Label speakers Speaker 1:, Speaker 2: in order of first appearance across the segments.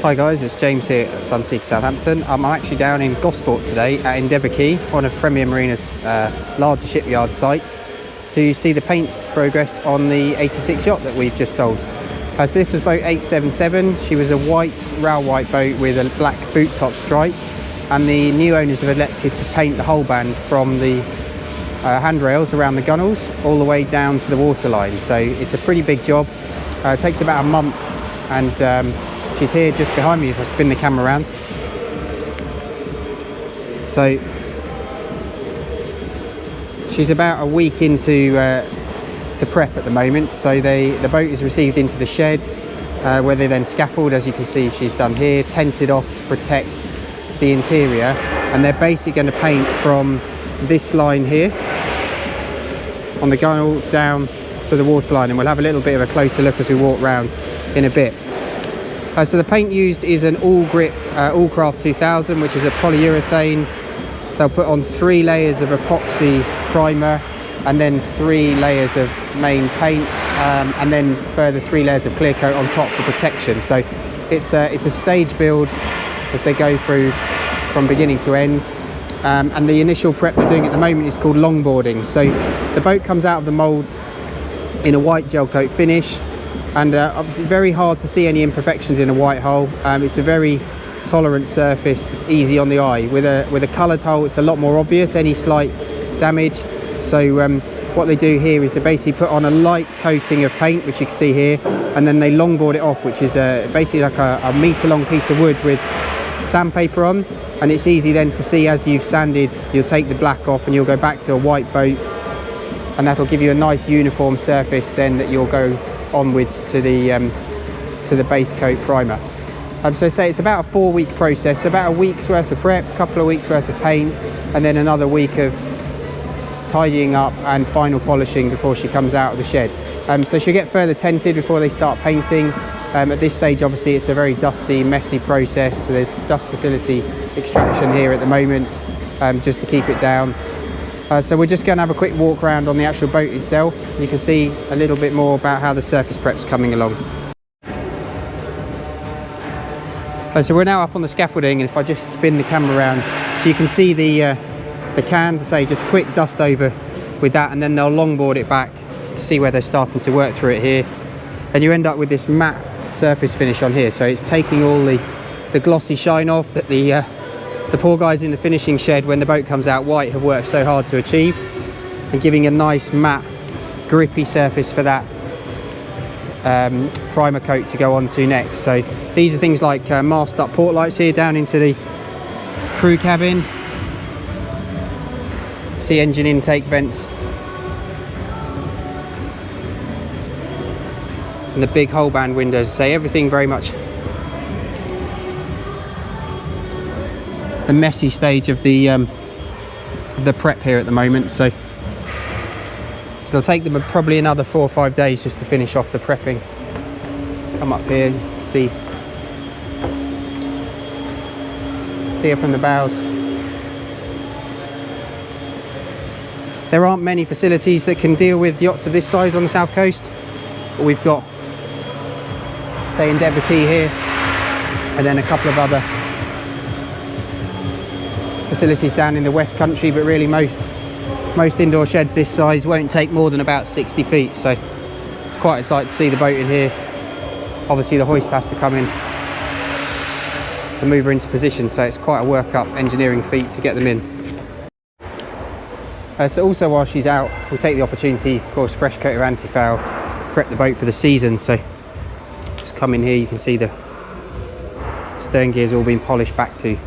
Speaker 1: Hi guys, it's James here at Sunseeker Southampton. I'm actually down in Gosport today at Endeavour Quay, one of Premier Marina's larger shipyard sites, to see the paint progress on the 86 yacht that we've just sold. So this was boat 877. She was a rail white boat with a black boot top stripe, and the new owners have elected to paint the whole band from the handrails around the gunnels all the way down to the waterline. So it's a pretty big job. It takes about a month, and she's here just behind me if I spin the camera around. So she's about a week into to prep at the moment. So the boat is received into the shed where they then scaffold, as you can see she's done here, tented off to protect the interior, and they're basically going to paint from this line here on the gunnel down to the waterline, and we'll have a little bit of a closer look as we walk round in a bit. So the paint used is an all grip Allcraft 2000, which is a polyurethane. They'll put on 3 layers of epoxy primer, and then 3 layers of main paint, and then further 3 layers of clear coat on top for protection. So it's a stage build as they go through from beginning to end. And the initial prep they're doing at the moment is called longboarding. So the boat comes out of the mould in a white gel coat finish, and obviously very hard to see any imperfections in a white hull. It's a very tolerant surface, easy on the eye. With a coloured hull, it's a lot more obvious, any slight damage. So what they do here is they basically put on a light coating of paint, which you can see here, and then they longboard it off, which is basically like a metre long piece of wood with sandpaper on. And it's easy then to see as you've sanded, you'll take the black off and you'll go back to a white boat, and that'll give you a nice uniform surface then that you'll go onwards to the base coat primer. So say it's about a 4-week process, so about a week's worth of prep, a couple of weeks worth of paint, and then another week of tidying up and final polishing before she comes out of the shed. So she'll get further tented before they start painting. At this stage obviously it's a very dusty, messy process, so there's dust facility extraction here at the moment, just to keep it down. So we're just going to have a quick walk around on the actual boat itself. You can see a little bit more about how the surface prep's coming along. So we're now up on the scaffolding, and if I just spin the camera around, so you can see the cans, say just quick dust over with that, and then they'll longboard it back. See where they're starting to work through it here, and you end up with this matte surface finish on here. So it's taking all the glossy shine off that the poor guys in the finishing shed, when the boat comes out white, have worked so hard to achieve, and giving a nice matte grippy surface for that primer coat to go on to next. So these are things like masked up port lights here down into the crew cabin. See engine intake vents, and the big hull band windows. Say everything very much the messy stage of the prep here at the moment. So it'll take them probably another 4 or 5 days just to finish off the prepping. Come up here, see her from the bows. There aren't many facilities that can deal with yachts of this size on the south coast, but we've got, say, Endeavour Quay here, and then a couple of other facilities down in the West Country, but really most indoor sheds this size won't take more than about 60 feet. So it's quite a sight to see the boat in here. Obviously the hoist has to come in to move her into position, so it's quite a work-up engineering feat to get them in. So also while she's out, we'll take the opportunity, of course, fresh coat of anti-foul, prep the boat for the season. So just come in here, you can see the stern gears all being polished back to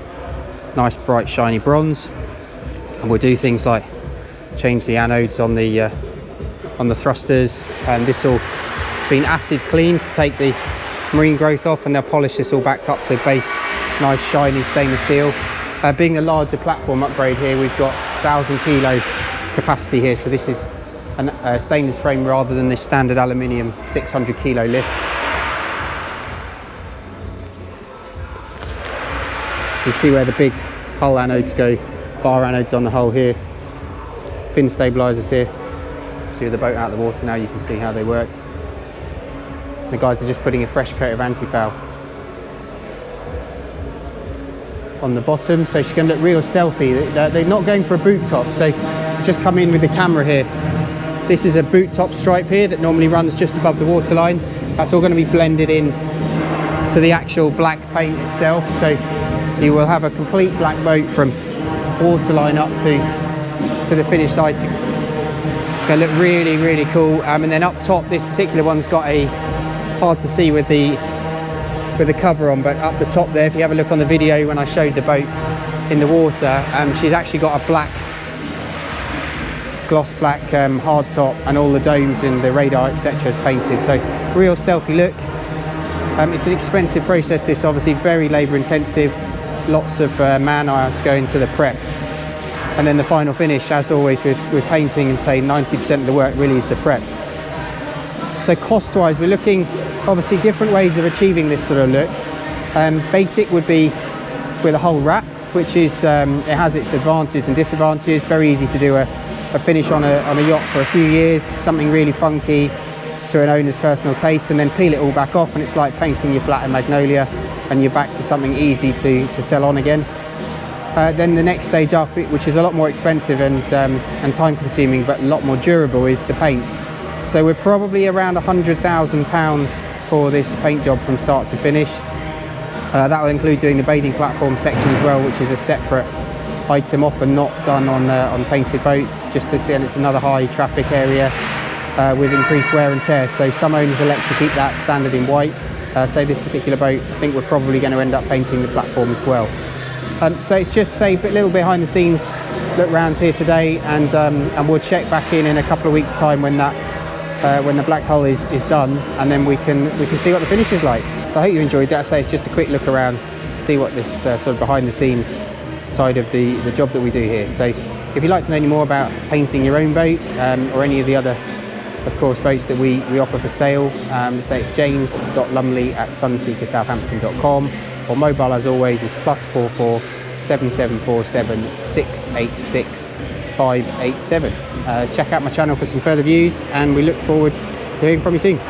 Speaker 1: nice bright shiny bronze, and we'll do things like change the anodes on the thrusters, and this all has been acid cleaned to take the marine growth off, and they'll polish this all back up to base nice shiny stainless steel. Being a larger platform upgrade here, we've got 1,000 kilo capacity here, so this is a stainless frame rather than this standard aluminium 600 kilo lift. You see where the big hull anodes go, bar anodes on the hull here, fin stabilisers here. See the boat out of the water now, you can see how they work. The guys are just putting a fresh coat of anti-foul on the bottom, so she's going to look real stealthy. They're not going for a boot top, so just come in with the camera here. This is a boot top stripe here that normally runs just above the waterline. That's all going to be blended in to the actual black paint itself, so you will have a complete black boat from waterline up to the finished item. Going to look really, really cool. And then up top, this particular one's got a, hard to see with the cover on, but up the top there, if you have a look on the video when I showed the boat in the water, she's actually got a black, gloss black hard top, and all the domes and the radar etc is painted, so real stealthy look. It's an expensive process, this, obviously very labour intensive, lots of man hours go into the prep, and then the final finish, as always with painting, and say 90% of the work really is the prep. So cost wise, we're looking obviously different ways of achieving this sort of look. Basic would be with a whole wrap, which is it has its advantages and disadvantages. Very easy to do a finish on a yacht for a few years, something really funky to an owner's personal taste, and then peel it all back off, and it's like painting your flat in Magnolia, and you're back to something easy to sell on again. Then the next stage up, which is a lot more expensive and time consuming but a lot more durable, is to paint. So we're probably around £100,000 for this paint job from start to finish. That will include doing the bathing platform section as well, which is a separate item, often not done on painted boats, just to see, and it's another high traffic area with increased wear and tear. So some owners elect to keep that standard in white. So this particular boat, I think we're probably going to end up painting the platform as well. So it's just, say, a little behind the scenes look round here today, and we'll check back in a couple of weeks' time when the black hull is done, and then we can see what the finish is like. So I hope you enjoyed that. So it's just a quick look around, see what this sort of behind the scenes side of the job that we do here. So if you'd like to know any more about painting your own boat, or any of the other, of course, boats that we offer for sale, so it's james.lumley@sunseekersouthampton.com, or mobile as always is +44 7747 686 587. Check out my channel for some further views, and we look forward to hearing from you soon.